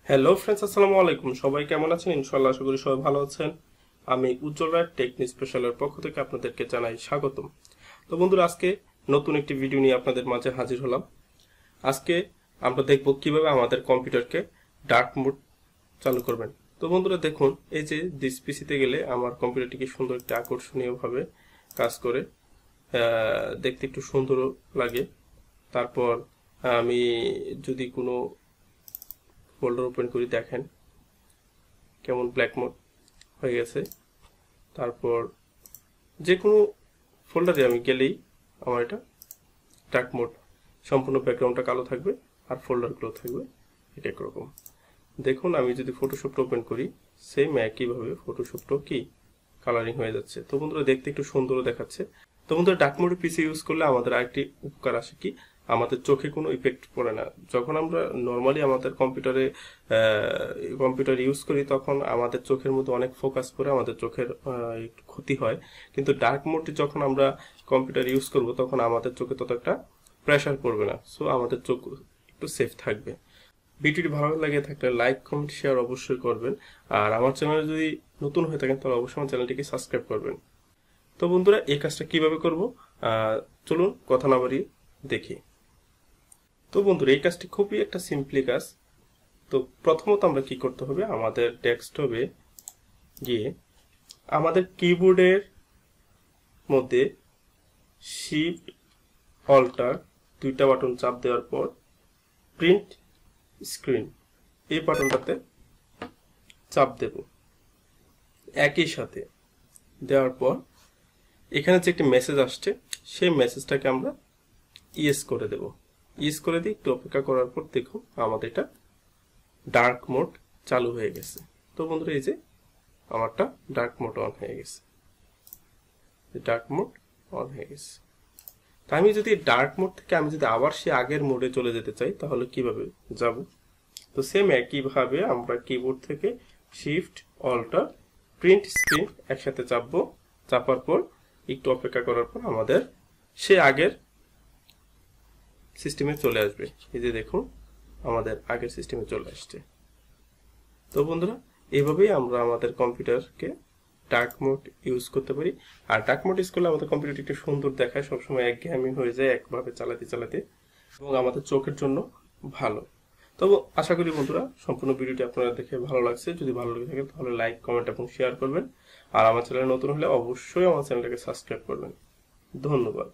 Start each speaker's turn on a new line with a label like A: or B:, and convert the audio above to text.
A: Hello friends, আসসালামু আলাইকুম। সবাই কেমন আছেন? ইনশাআল্লাহ আশা করি সবাই ভালো আছেন। আমি উজ্জ্বল রায় টেকনো স্পেশালের পক্ষ থেকে আপনাদেরকে জানাই স্বাগতম। তো বন্ধুরা, আজকে নতুন একটি ভিডিও নিয়ে আপনাদের মাঝে হাজির হলাম। আজকে আমরা দেখব কিভাবে আমাদের কম্পিউটারকে ডার্ক মোড চালু করবেন। তো বন্ধুরা দেখুন, এই যে দিস পিসিতে গেলে আমার কম্পিউটারটি কি সুন্দর একটি আকর্ষণীয়ভাবে কাজ করে, দেখতে একটু সুন্দরও লাগে। তারপর আমি যদি কোনো ফোল্ডার ওপেন করি, দেখেন কেমন ব্ল্যাক মোড হয়ে গেছে। তারপর যে কোনো ফোল্ডারে আমি গেলেই আমার এটা ডার্ক মোড, সম্পূর্ণ ব্যাকগ্রাউন্ডটা কালো থাকবে আর ফোল্ডারগুলো থাকবে এটা একরকম। দেখুন, আমি যদি ফটোশপটা ওপেন করি, সেম একইভাবে ফটোশপটাও কি কালারিং হয়ে যাচ্ছে। তো বন্ধুরা, দেখতে একটু সুন্দরও দেখাচ্ছে। তো বন্ধুরা, ডার্ক মোডে পিসি ইউজ করলে আমাদের আরেকটি উপকার আসে কি, আমাদের চোখে কোনো ইফেক্ট পড়ে না। যখন আমরা নর্মালি আমাদের কম্পিউটার ইউজ করি, তখন আমাদের চোখের মধ্যে অনেক ফোকাস করে আমাদের চোখের একটু ক্ষতি হয়। কিন্তু ডার্ক মোডে যখন আমরা কম্পিউটার ইউজ করব, তখন আমাদের চোখে তত একটা প্রেশার পড়বে না। সো আমাদের চোখ একটু সেফ থাকবে। ভিডিওটি ভালো লাগে থাকলে লাইক, কমেন্ট, শেয়ার অবশ্যই করবেন। আর আমার চ্যানেলে যদি নতুন হয়ে থাকেন তাহলে অবশ্যই আমার চ্যানেলটিকে সাবস্ক্রাইব করবেন। তো বন্ধুরা, এই কাজটা কিভাবে করব, চলুন কথা না বাড়িয়ে দেখি। তো বন্ধুরা, এই কাজটি খুবই একটা সিম্পলি কাজ। তো প্রথমত আমরা কি করতে হবে, আমাদের ডেস্কটপে গিয়ে আমাদের কিবোর্ডের মধ্যে শিফট অল্টার দুইটা বাটন চাপ দেওয়ার পর প্রিন্ট স্ক্রিন এই বাটনটাতে চাপ দেব। একই সাথে দেওয়ার পর এখানে যে একটি মেসেজ আসছে, সেই মেসেজটাকে আমরা ইয়েস করে দেব। ইয়েস করে দিয়ে একটু অপেক্ষা করার পর দেখুন আমাদের এটা ডার্ক মোড চালু হয়ে গেছে। তো বন্ধুরা, এই যে আমারটা ডার্ক মোড অন হয়ে গেছে। ডার্ক মোড অন হয়ে গেছে। তা আমি যদি ডার্ক মোড থেকে আমি যদি আবার সে আগের মোডে চলে যেতে চাই, তাহলে কিভাবে যাব? তো সেম একইভাবে আমরা কিবোর্ড থেকে শিফট অল্টার প্রিন্ট স্ক্রিন একসাথে চাপবো। চাপার পর একটু অপেক্ষা করার পর আমাদের সে আগের সিস্টেমে চলে আসবে। এই যে দেখুন, আমাদের আগের সিস্টেমে চলে আসছে। তো বন্ধুরা, এইভাবেই আমরা আমাদের কম্পিউটারকে ডার্ক মোড ইউজ করতে পারি। আর ডার্ক মোড ইউজ করলে আমাদের কম্পিউটারটি একটু সুন্দর দেখায়, সবসময় একঘেয়েমি হয়ে যায় একভাবে চালাতে চালাতে, এবং আমাদের চোখের জন্য ভালো। তবে আশা করি বন্ধুরা, সম্পূর্ণ ভিডিওটি আপনারা দেখে ভালো লাগছে। যদি ভালো লেগে থাকে তাহলে লাইক, কমেন্ট এবং শেয়ার করবেন। আর আমার চ্যানেলে নতুন হলে অবশ্যই আমার চ্যানেলটাকে সাবস্ক্রাইব করবেন। ধন্যবাদ।